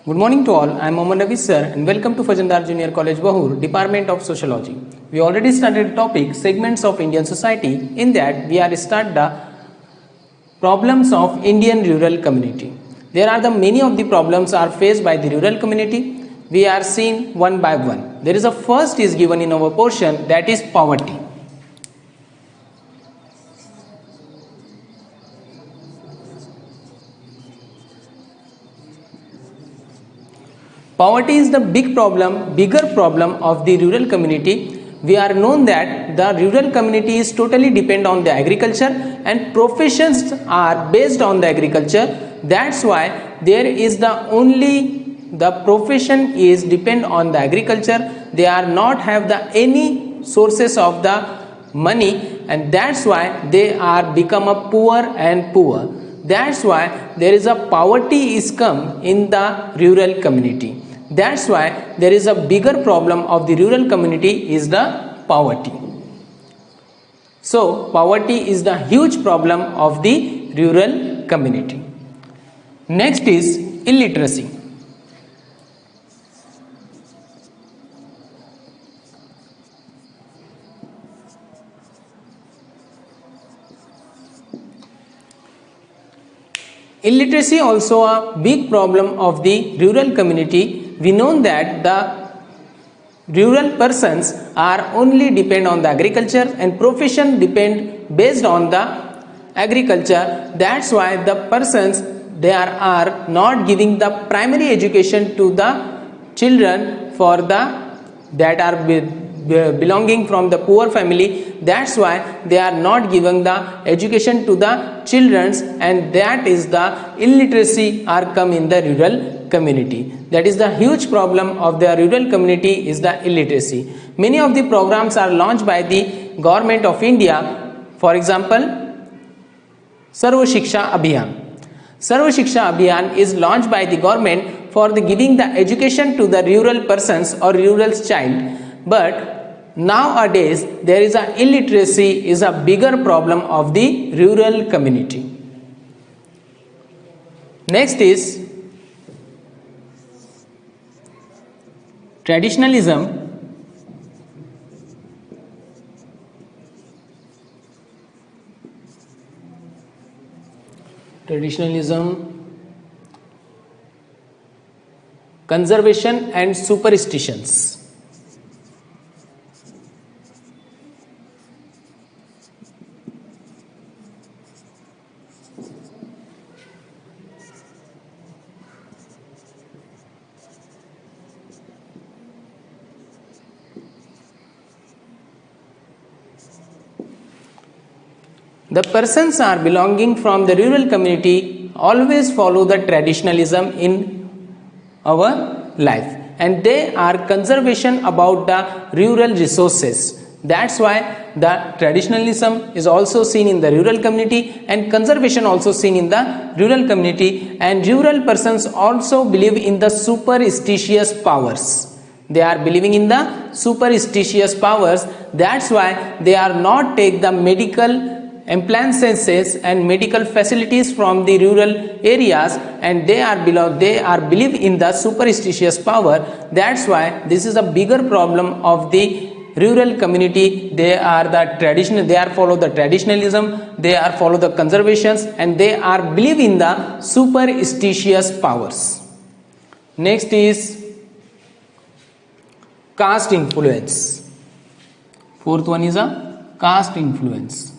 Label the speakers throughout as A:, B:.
A: Good morning to all. I am Mohammad Ravi sir and welcome to Fajandar Junior College Bahur, Department of Sociology. We already started the topic segments of Indian society. In that we are start the problems of Indian rural community. There are the many of the problems are faced by the rural community. We are seeing one by one. There is a first is given in our portion, that is poverty. Poverty is the bigger problem of the rural community. We are known that the rural community is totally depend on the agriculture and professions are based on the agriculture. That's why there is the profession is depend on the agriculture. They are not have the any sources of the money, and that's why they are become a poor and poor. That's why there is a poverty is come in the rural community. That's why there is a bigger problem of the rural community is the poverty. So poverty is the huge problem of the rural community. Next is illiteracy. Illiteracy also a big problem of the rural community. We know that the rural persons are only depend on the agriculture and profession depend based on the agriculture. That's why the persons they are not giving the primary education to the children for the that are belonging from the poor family. That's why they are not giving the education to the childrens, and that is the illiteracy are come in the rural community. That is the huge problem of the rural community is the illiteracy. Many of the programs are launched by the government of India. For example, Sarva Shiksha Abhiyan. Sarva Shiksha Abhiyan is launched by the government for the giving the education to the rural persons or rural child. But nowadays there is a illiteracy is a bigger problem of the rural community. Next is traditionalism. Conservation and superstitions. The persons are belonging from the rural community always follow the traditionalism in our life, and they are conservation about the rural resources. That's why the traditionalism is also seen in the rural community and conservation also seen in the rural community, and rural persons also believe in the superstitious powers. They are believing in the superstitious powers. That's why they are not take the medical appliances and medical facilities from the rural areas, and they are believe in the superstitious power. That's why this is a bigger problem of the rural community. They are the traditional, they are follow the traditionalism, they are follow the conservations, and they are believe in the superstitious powers. Next is caste influence. Fourth one is a caste influence.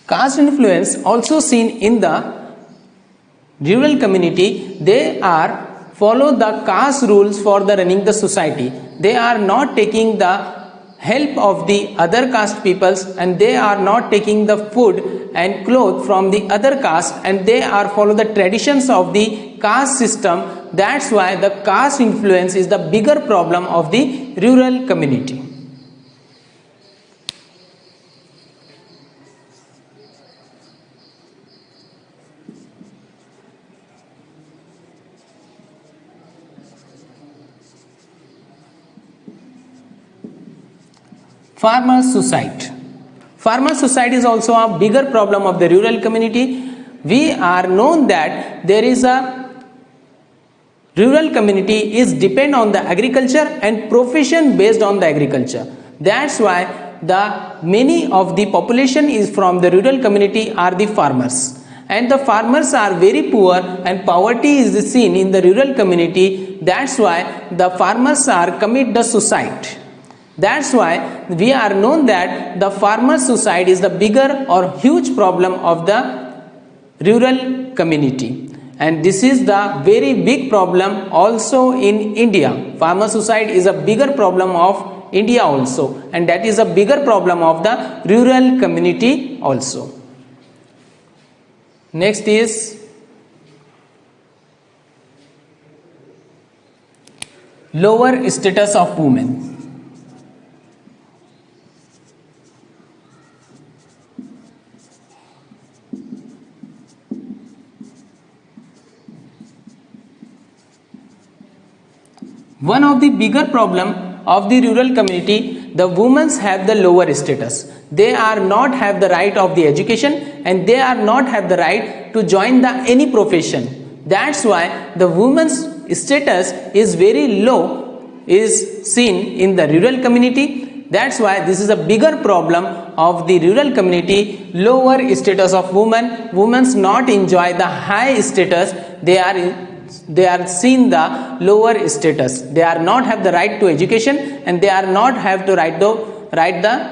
A: Caste influence also seen in the rural community. They are follow the caste rules for the running the society. They are not taking the help of the other caste peoples, and they are not taking the food and clothes from the other caste, and they are follow the traditions of the caste system. That's why the caste influence is the bigger problem of the rural community. Farmer suicide. Farmer suicide is also a bigger problem of the rural community. We are known that there is a rural community is depend on the agriculture and profession based on the agriculture. That's why the many of the population is from the rural community are the farmers, and the farmers are very poor and poverty is seen in the rural community. That's why the farmers are commit the suicide. That's why we are known that the farmer suicide is the bigger or huge problem of the rural community, and this is the very big problem also in India. Farmer suicide is a bigger problem of India also, and that is a bigger problem of the rural community also. Next is lower status of women. One of the bigger problem of the rural community, the women have the lower status. They are not have the right of the education, and they are not have the right to join the any profession. That's why the women's status is very low is seen in the rural community. That's why this is a bigger problem of the rural community. Lower status of women. Women not enjoy the high status. They are seen the lower status. They are not have the right to education, and they are not have to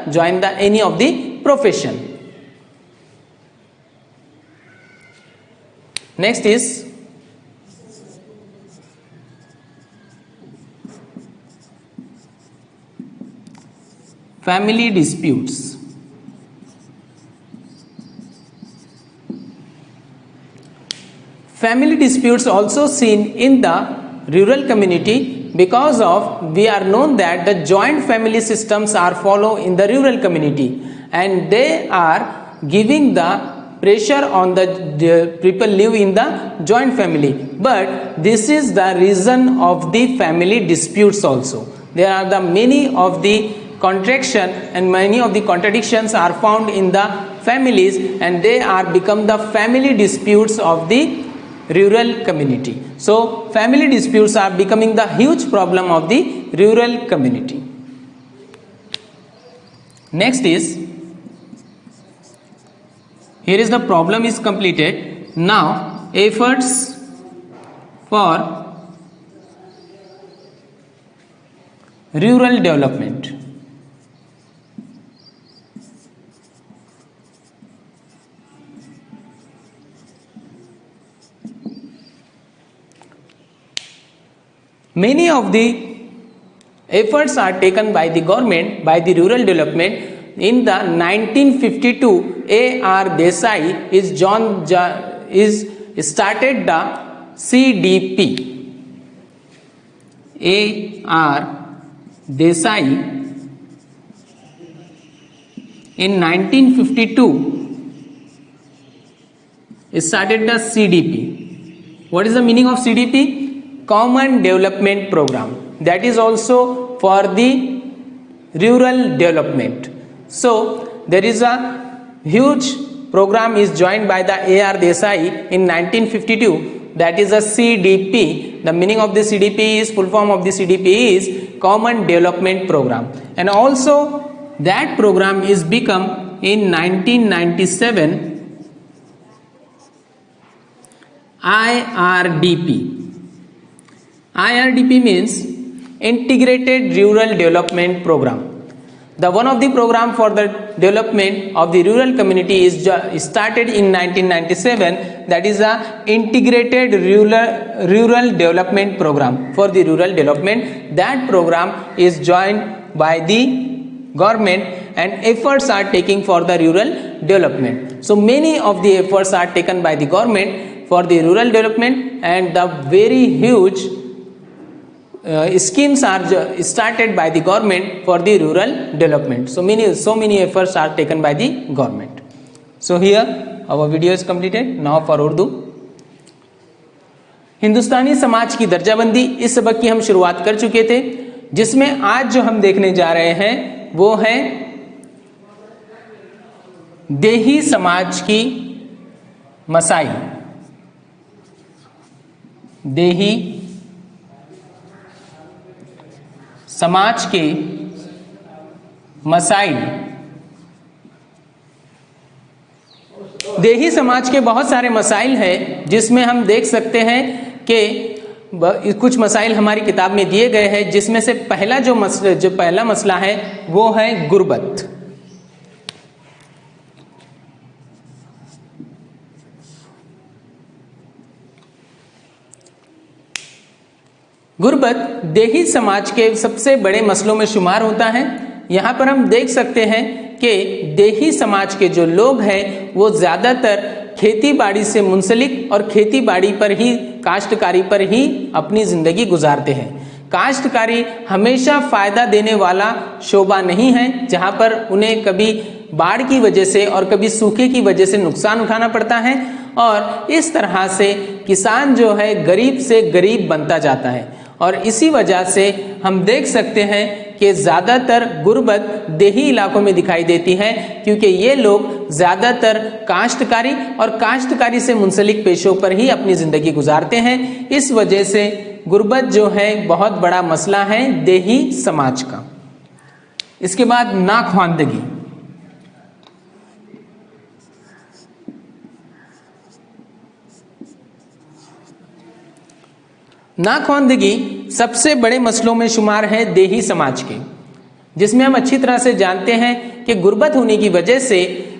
A: join the any of the profession. Next is family disputes. Family disputes also seen in the rural community because of we are known that the joint family systems are follow in the rural community, and they are giving the pressure on the people live in the joint family. But this is the reason of the family disputes also. There are the many of the contraction and many of the contradictions are found in the families, and they are become the family disputes of the rural community. So family disputes are becoming the huge problem of the rural community. Next is, here is the problem is completed. Now efforts for rural development. Many of the efforts are taken by the government by the rural development. In the 1952, A.R. Desai is started the CDP. A.R. Desai in 1952 started the CDP. What is the meaning of CDP? Common Development Program. That is also for the rural development. So there is a huge program is joined by the A.R. Desai in 1952. That is a CDP. The meaning of the CDP is, full form of the CDP is Common Development Program. And also that program is become in 1997 IRDP. IRDP means Integrated Rural Development Program. The one of the program for the development of the rural community is started in 1997. That is a Integrated Rural Development Program for the rural development. That program is joined by the government, and efforts are taking for the rural development. So many of the efforts are taken by the government for the rural development, and the very huge schemes are started by the government for the rural development. So many efforts are taken by the government. So here our video is completed. Now for Urdu. हिंदुस्तानी समाज की दर्जाबंदी, इस सबक की हम शुरुआत कर चुके थे, जिसमें आज जो हम देखने जा रहे हैं वो है देही समाज की मसाइल। देही समाज के मसाइल। देही समाज के बहुत सारे मसाइल हैं, जिसमें हम देख सकते हैं कि कुछ मसाइल हमारी किताब में दिए गए हैं, जिसमें से पहला जो पहला मसला है वो है गुर्बत। गुर्बत देही समाज के सबसे बड़े मसलों में शुमार होता है। यहाँ पर हम देख सकते हैं कि देही समाज के जो लोग हैं वो ज़्यादातर खेती बाड़ी से मुंसलिक और खेती बाड़ी पर ही, काश्तकारी पर ही अपनी ज़िंदगी गुजारते हैं। काश्तकारी हमेशा फ़ायदा देने वाला शोबा नहीं है, जहाँ पर उन्हें कभी बाढ़ की वजह से और कभी सूखे की वजह से नुकसान उठाना पड़ता है, और इस तरह से किसान जो है गरीब से गरीब बनता जाता है। और इसी वजह से हम देख सकते हैं कि ज़्यादातर गुर्बत देही इलाकों में दिखाई देती है, क्योंकि ये लोग ज़्यादातर काश्तकारी और काश्तकारी से मुंसलिक पेशों पर ही अपनी ज़िंदगी गुजारते हैं। इस वजह से गुर्बत जो है बहुत बड़ा मसला है देही समाज का। इसके बाद नाखवानदगी। नाखवानदगी सबसे बड़े मसलों में शुमार है देही समाज के, जिसमें हम अच्छी तरह से जानते हैं कि गुर्बत होने की वजह से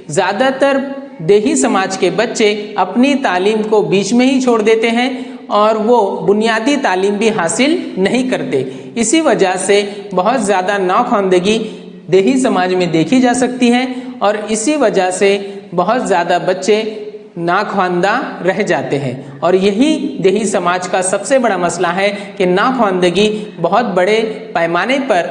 A: ज़्यादातर देही समाज के बच्चे अपनी तालीम को बीच में ही छोड़ देते हैं और वो बुनियादी तालीम भी हासिल नहीं करते। इसी वजह से बहुत ज़्यादा नाखवानदगी देही समाज में देखी जा सकती है, और इसी वजह से बहुत ज़्यादा बच्चे नाखवानदा रह जाते हैं। और यही देही समाज का सबसे बड़ा मसला है कि नाखवानदगी बहुत बड़े पैमाने पर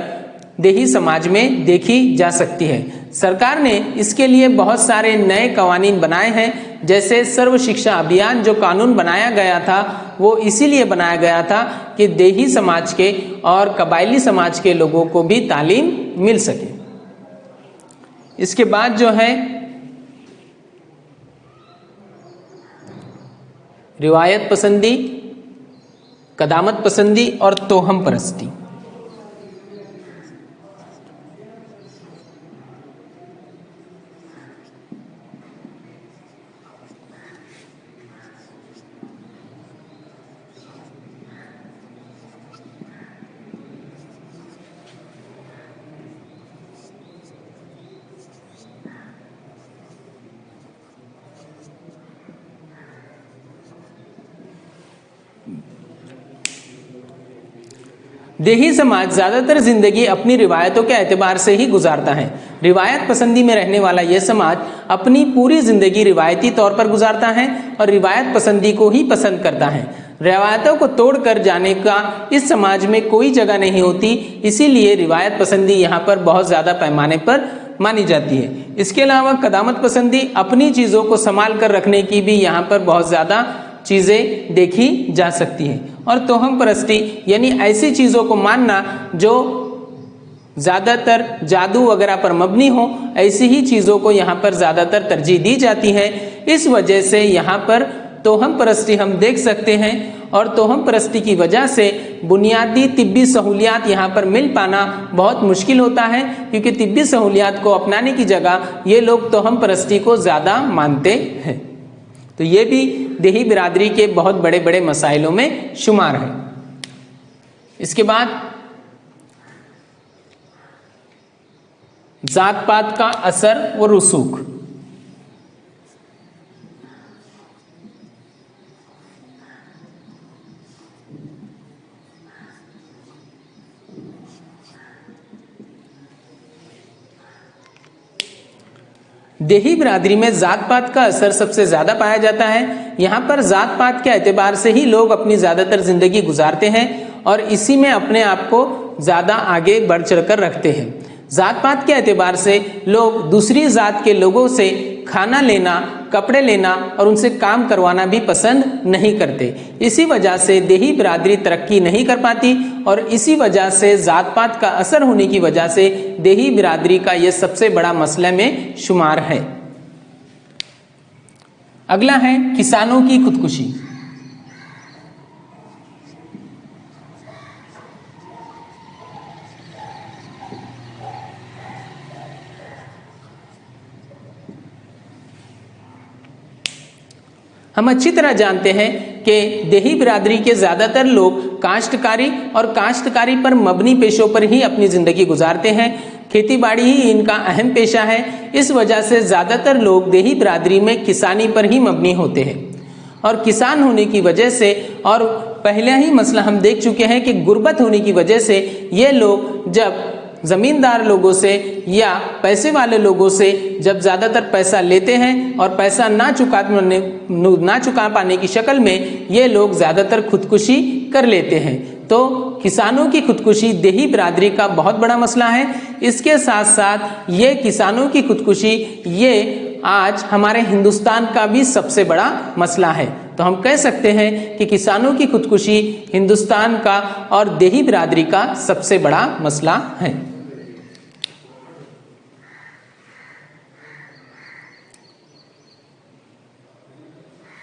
A: देही समाज में देखी जा सकती है। सरकार ने इसके लिए बहुत सारे नए कानून बनाए हैं, जैसे सर्व शिक्षा अभियान जो कानून बनाया गया था वो इसीलिए बनाया गया था कि देही समाज के और कबायली समाज के लोगों को भी तालीम मिल सके। इसके बाद जो है रिवायत पसंदी, कदामत पसंदी और तोहम परस्ती। देही समाज ज़्यादातर ज़िंदगी अपनी रिवायतों के एतबार से ही गुजारता है। रिवायत पसंदी में रहने वाला यह समाज अपनी पूरी ज़िंदगी रिवायती तौर पर गुजारता है और रिवायत पसंदी को ही पसंद करता है। रिवायतों को तोड़कर जाने का इस समाज में कोई जगह नहीं होती, इसीलिए रिवायत पसंदी यहाँ पर बहुत ज़्यादा पैमाने पर मानी जाती है। इसके अलावा कदामत पसंदी अपनी चीज़ों को संभाल कर रखने की भी यहाँ पर बहुत ज़्यादा चीज़ें देखी जा सकती हैं। और तोहम परस्ती यानी ऐसी चीज़ों को मानना जो ज़्यादातर जादू वगैरह पर मबनी हो, ऐसी ही चीज़ों को यहाँ पर ज़्यादातर तरजीह दी जाती है। इस वजह से यहाँ पर तोहम परस्ती हम देख सकते हैं, और तोहम परस्ती की वजह से बुनियादी तिब्बी सहूलियात यहाँ पर मिल पाना बहुत मुश्किल होता है, क्योंकि तिब्बी सहूलियात को अपनाने की जगह ये लोग तोहम परस्ती को ज़्यादा मानते हैं। तो ये भी देही बिरादरी के बहुत बड़े बड़े मसाइलों में शुमार है। इसके बाद जात पात का असर व रुसूख। देही बिरादरी में जात पात का असर सबसे ज़्यादा पाया जाता है। यहाँ पर जात पात के एतबार से ही लोग अपनी ज़्यादातर ज़िंदगी गुजारते हैं और इसी में अपने आप को ज़्यादा आगे बढ़ चढ़ कर रखते हैं। जात पात के एतबार से लोग दूसरी जात के लोगों से खाना लेना, कपड़े लेना और उनसे काम करवाना भी पसंद नहीं करते। इसी वजह से देही बिरादरी तरक्की नहीं कर पाती और इसी वजह से जात पात का असर होने की वजह से देही बिरादरी का यह सबसे बड़ा मसले में शुमार है। अगला है किसानों की खुदकुशी। हम अच्छी तरह जानते हैं कि देही बिरादरी के ज़्यादातर लोग काश्तकारी और काश्तकारी पर मबनी पेशों पर ही अपनी ज़िंदगी गुजारते हैं। खेतीबाड़ी ही इनका अहम पेशा है। इस वजह से ज़्यादातर लोग देही बिरादरी में किसानी पर ही मबनी होते हैं और किसान होने की वजह से, और पहले ही मसला हम देख चुके हैं कि गुर्बत होने की वजह से ये लोग जब ज़मींदार लोगों से या पैसे वाले लोगों से जब ज़्यादातर पैसा लेते हैं और पैसा ना चुका पाने की शक्ल में ये लोग ज़्यादातर खुदकुशी कर लेते हैं। तो किसानों की खुदकुशी देही बिरादरी का बहुत बड़ा मसला है। इसके साथ साथ ये किसानों की खुदकुशी ये आज हमारे हिंदुस्तान का भी सबसे बड़ा मसला है। तो हम कह सकते हैं कि किसानों की खुदकुशी हिंदुस्तान का और देही बिरादरी का सबसे बड़ा मसला है।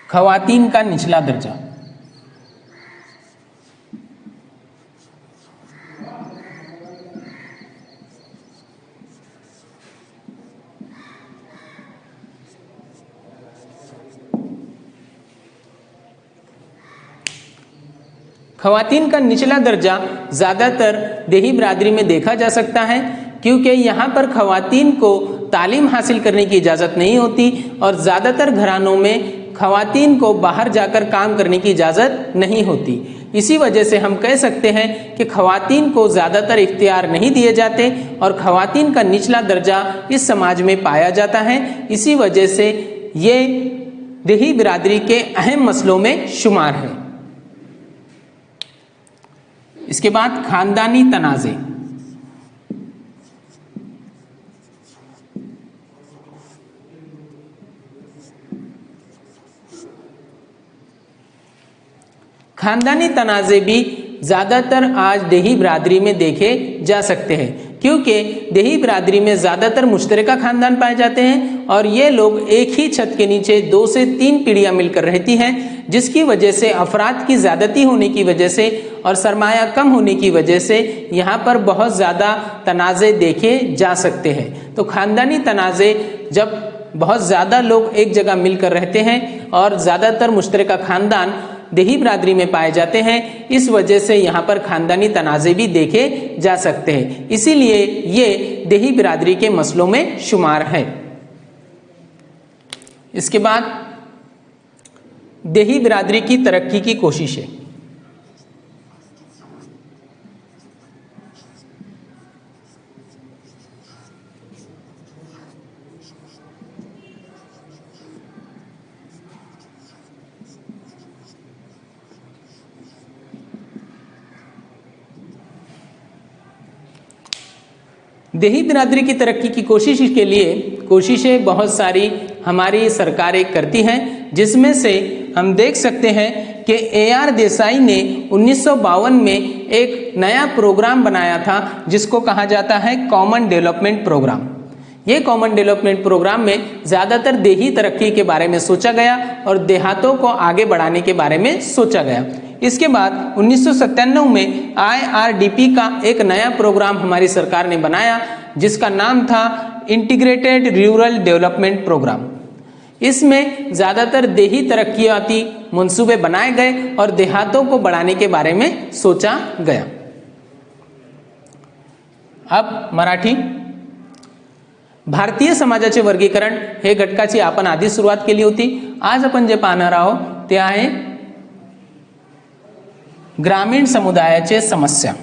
A: ख़वातीन का निचला दर्जा। ख़वातीन का निचला दर्जा ज़्यादातर देही बिरादरी में देखा जा सकता है, क्योंकि यहाँ पर ख़वातीन को तालीम हासिल करने की इजाज़त नहीं होती और ज़्यादातर घरानों में ख़वातीन को बाहर जाकर काम करने की इजाज़त नहीं होती। इसी वजह से हम कह सकते हैं कि ख़वातीन को ज़्यादातर इख्तियार नहीं दिए जाते और ख़वातीन का निचला दर्जा इस समाज में पाया जाता है। इसी वजह से ये देही बिरादरी के अहम मसलों में शुमार है। इसके बाद खानदानी तनाज़े। खानदानी तनाज़े भी ज़्यादातर आज देही बिरादरी में देखे जा सकते हैं, क्योंकि देही बिरादरी में ज़्यादातर मुश्तरका ख़ानदान पाए जाते हैं और ये लोग एक ही छत के नीचे 2 से 3 पीढ़ियाँ मिलकर रहती हैं, जिसकी वजह से अफराद की ज़्यादती होने की वजह से और सरमाया कम होने की वजह से यहाँ पर बहुत ज़्यादा तनाज़े देखे जा सकते हैं। तो ख़ानदानी तनाज़े जब बहुत ज़्यादा लोग एक जगह मिलकर रहते हैं और ज़्यादातर मुश्तरका ख़ानदान देही बिरादरी में पाए जाते हैं, इस वजह से यहाँ पर खानदानी तनाज़े भी देखे जा सकते हैं। इसीलिए ये देही बिरादरी के मसलों में शुमार है। इसके बाद देही बिरादरी की तरक्की की कोशिशें। देही बिरादरी की तरक्की की कोशिश के लिए कोशिशें बहुत सारी हमारी सरकारें करती हैं, जिसमें से हम देख सकते हैं कि AR देसाई ने 1952 में एक नया प्रोग्राम बनाया था जिसको कहा जाता है कॉमन डेवलपमेंट प्रोग्राम। ये कॉमन डेवलपमेंट प्रोग्राम में ज़्यादातर देही तरक्की के बारे में सोचा गया और देहातों को आगे बढ़ाने के बारे में सोचा गया। इसके बाद 1997 में IRDP का एक नया प्रोग्राम हमारी सरकार ने बनाया जिसका नाम था इंटीग्रेटेड रूरल डेवलपमेंट प्रोग्राम। इसमें ज़्यादातर देही तरक्कियाती मंसूबे बनाए गए और देहातों को बढ़ाने के बारे में सोचा गया। अब मराठी। भारतीय समाजाचे वर्गीकरण हे घटकाची आपण आधी सुरुवात केली होती। आज आपण जे पाहणार आहोत ते आहे ग्रामीण समुदायाचे समस्या।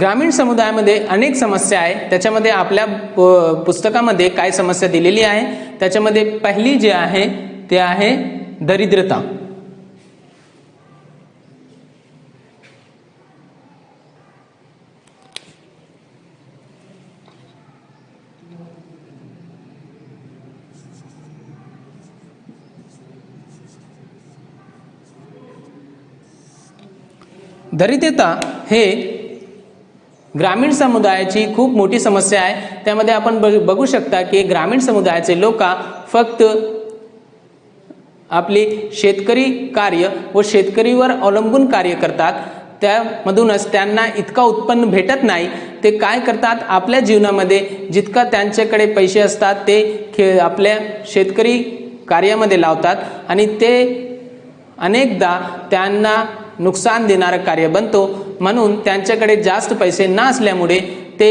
A: ग्रामीण समुदायामध्ये अनेक समस्या आहे, त्याच्यामध्ये आपल्या पुस्तकामध्ये काय समस्या दिलेली आहे, त्याच्यामध्ये पहिली जी आहे ते आहे दरिद्रता. दरिद्रता हे ग्रामीण समुदायाची खूप मोठी समस्या आहे. त्यामध्ये आपण बघू शकता की ग्रामीण समुदायाचे लोक फक्त आपले शेतकरी कार्य व शेतकरीवर अवलंबून कार्य करतात. त्यामधूनच त्यांना इतका उत्पन्न भेटत नाही. ते काय करतात, आपल्या जीवनामध्ये जितका त्यांच्याकडे पैसे असतात ते आपल्या शेतकरी कार्यामध्ये लावतात आणि ते अनेकदा त्यांना नुकसान देणारं कार्य बनतो. म्हणून त्यांच्याकडे जास्त पैसे न असल्यामुळे ते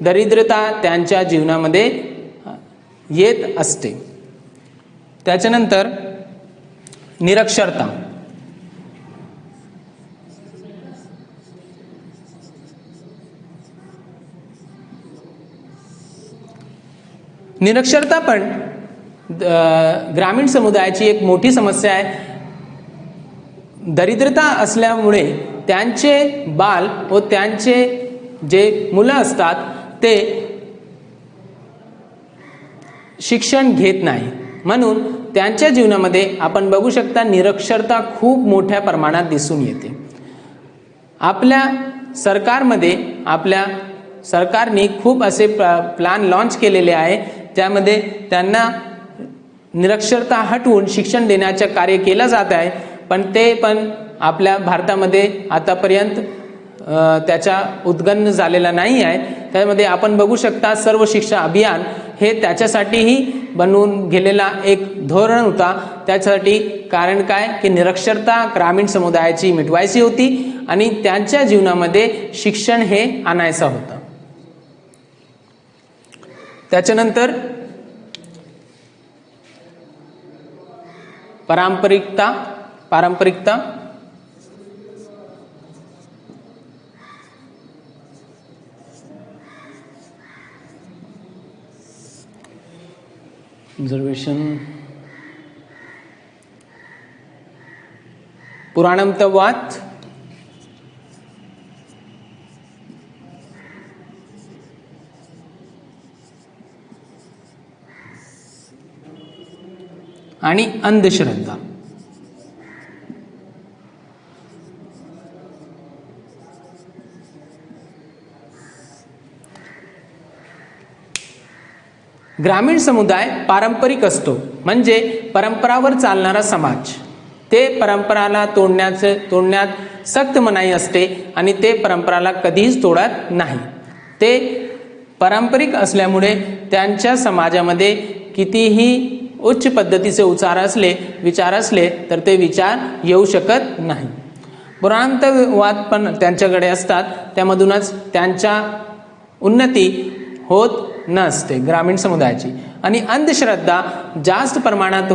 A: दरिद्रता त्यांच्या जीवनामध्ये येत असते. त्याच्यानंतर निरक्षरता. निरक्षरता पण ग्रामीण समुदायाची एक मोठी समस्या आहे. दरिद्रता असल्यामुळे त्यांचे बाल व त्यांचे जे मुलं असतात ते शिक्षण घेत नाही. म्हणून त्यांच्या जीवनामध्ये आपण बघू शकता निरक्षरता खूप मोठ्या प्रमाणात दिसून येते. आपल्या सरकारने खूप असे प्लॅन लॉन्च केलेले आहे, त्यामध्ये त्यांना निरक्षरता हटवून शिक्षण देण्याचे कार्य केलं जात आहे. पण ते पण आपल्या भारतामध्ये आतापर्यंत त्याचा उद्गम झालेला नाही आहे. त्यामध्ये आपण बघू शकता सर्व शिक्षा अभियान हे त्याच्यासाठीही बनवून गेलेला एक धोरण होता. त्यासाठी कारण काय की निरक्षरता ग्रामीण समुदायाची मिटवायची होती आणि त्यांच्या जीवनामध्ये शिक्षण हे आणायचं होतं. त्याच्यानंतर पारंपरिकता. ऑब्झर्वेशन. पुराणमतवाद. आणि अंधश्रद्धा. ग्रामीण समुदाय पारंपरिक असतो, म्हणजे परंपरावर चालणारा समाज. ते परंपराला तोडण्यात सक्त मनाई असते आणि ते परंपराला कधीच तोडत नाही. ते पारंपरिक असल्यामुळे त्यांच्या समाजामध्ये कितीही उच्च पद्धतीचे विचार असले तर ते विचार येऊ शकत नाही. पुराणमतवाद पण त्यांच्याकडे असतात, त्यामधूनच त्यांच्या उन्नती होत नसते ग्रामीण समुदायाची. आणि अंधश्रद्धा जास्त प्रमाणात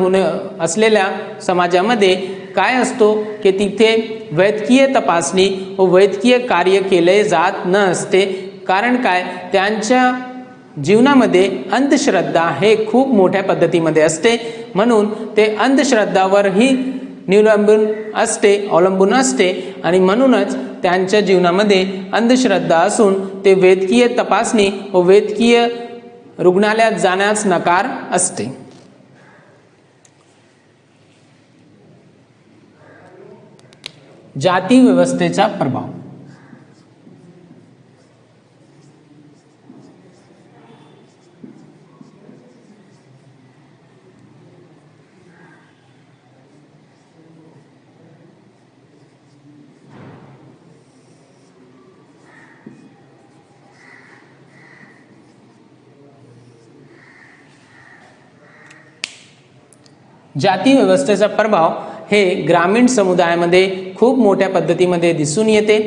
A: असलेल्या समाजामध्ये काय असतो की तिथे वैद्यकीय तपासणी व वैद्यकीय कार्य केले जात नसते. कारण काय, त्यांच्या जीवनामध्ये अंधश्रद्धा हे खूप मोठ्या पद्धतीमध्ये असते. म्हणून ते अंधश्रद्धावरही अवलंबून असते आणि म्हणूनच त्यांच्या जीवनामध्ये अंधश्रद्धा असून ते वैद्यकीय तपासणी व वैद्यकीय रुग्णालयात जाण्यास नकार असते. जाती व्यवस्थेचा प्रभाव. जाती व्यवस्थेचा प्रभाव हे ग्रामीण समुदायामध्ये खूप मोठ्या पद्धतीमध्ये दिसून येते.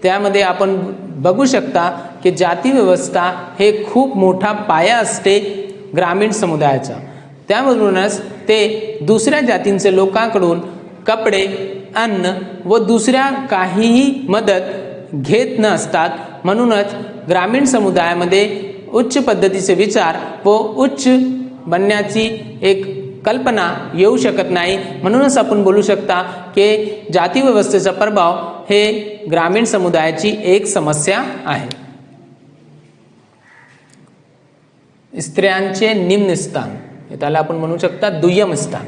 A: त्यामध्ये आपण बघू शकता की जाती व्यवस्था हे खूप मोठा पाया असते ग्रामीण समुदायाचा. त्यामधूनच ते दुसऱ्या जातींचे लोकांकडून कपडे, अन्न व दुसऱ्या काहीही मदत घेत नसतात. म्हणूनच ग्रामीण समुदायामध्ये उच्च पद्धतीचे विचार व उच्च बनण्याची एक कल्पना येऊ शकत नाही। म्हणूनच आपण बोलू शकता की जाती व्यवस्थेचा प्रभाव हे ग्रामीण समुदायाची एक समस्या आहे। स्त्रियांचे निम्न स्थान, त्याला आपण म्हणू शकता दुय्यम स्थान।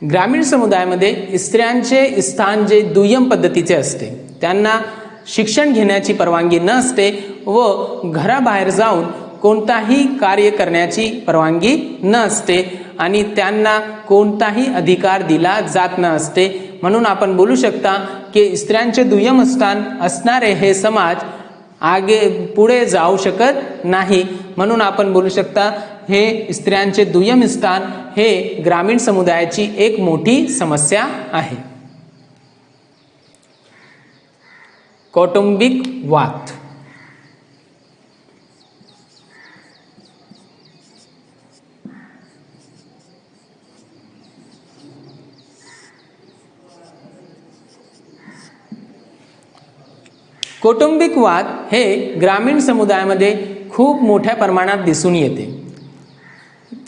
A: ग्रामीण समुदायामध्ये स्त्रियांचे स्थान जे दुय्यम पद्धतीचे असते, त्यांना शिक्षण घेण्याची परवानगी नसते व घराबाहेर जाऊन कोणताही कार्य करण्याची परवानगी नसते आणि त्यांना कोणताही अधिकार दिला जात नसते। म्हणून आपण बोलू शकता की स्त्रियांचे दुय्यम स्थान असणारे हे समाज पुढे जाऊ शकत नाही। म्हणून आपण बोलू शकता हे स्त्रियांचे दुय्यम स्थान हे ग्रामीण समुदायाची एक मोठी समस्या आहे। कौटुंबिक वाद, कौटुंबिक वाद हे ग्रामीण समुदायामध्ये खूप मोठ्या प्रमाणात दिसून येते।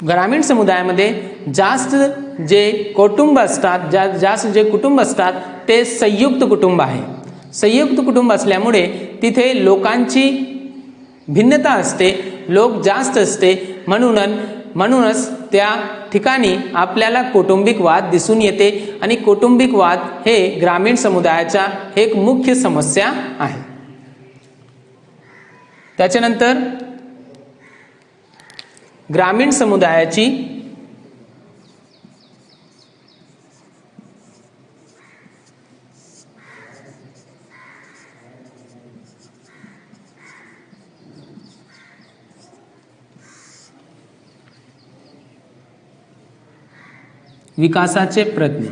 A: ग्रामीण समुदायामध्ये जास्त जे कुटुंब असतात, जास्त जे कुटुंब असतात ते संयुक्त कुटुंब आहे। संयुक्त कुटुंब असल्यामुळे तिथे लोकांची भिन्नता असते, लोक जास्त असते, म्हणूनच त्या ठिकाणी आपल्याला कौटुंबिक वाद दिसून येते आणि कौटुंबिक वाद हे ग्रामीण समुदायाचा एक मुख्य समस्या आहे। त्याच्यानंतर ग्रामीण समुदायाची विकासाचे प्रयत्न,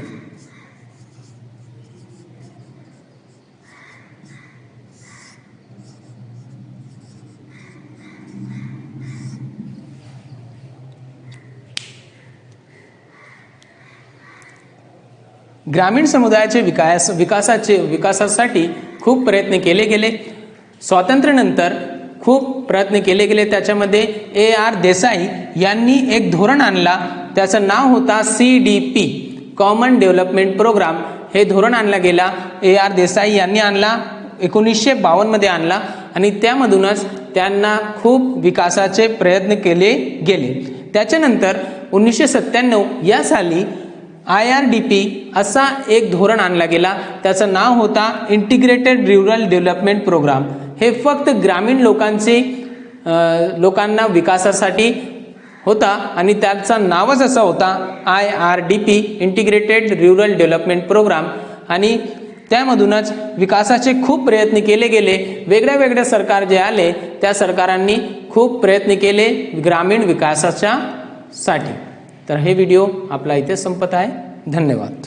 A: ग्रामीण समुदायाचे विकासासाठी खूप प्रयत्न केले गेले। स्वातंत्र्यानंतर खूप प्रयत्न केले गेले। त्याच्यामध्ये AR देसाई यांनी एक धोरण आणला, त्याचं नाव होता CDP, कॉमन डेव्हलपमेंट प्रोग्राम। हे धोरण आणला गेला, AR देसाई यांनी आणला, 1952 मध्ये आणला आणि त्यामधूनच त्यांना खूप विकासाचे प्रयत्न केले गेले। त्याच्यानंतर 1997 या साली IRDP असा एक धोरण आणला गेला, त्याचं नाव होता इंटिग्रेटेड रूरल डेव्हलपमेंट प्रोग्राम। हे फक्त ग्रामीण लोकांना विकासासाठी होता आणि त्याचं नावच असं होता IRDP, integrated rural development program. आणि त्यामधूनच विकासाचे खूप प्रयत्न केले गेले। वेगळ्या सरकार जे आले त्या सरकारांनी खूप प्रयत्न केले ग्रामीण विकासाच्या साठी। तर हे व्हिडिओ आपला इथे संपत आहे। धन्यवाद।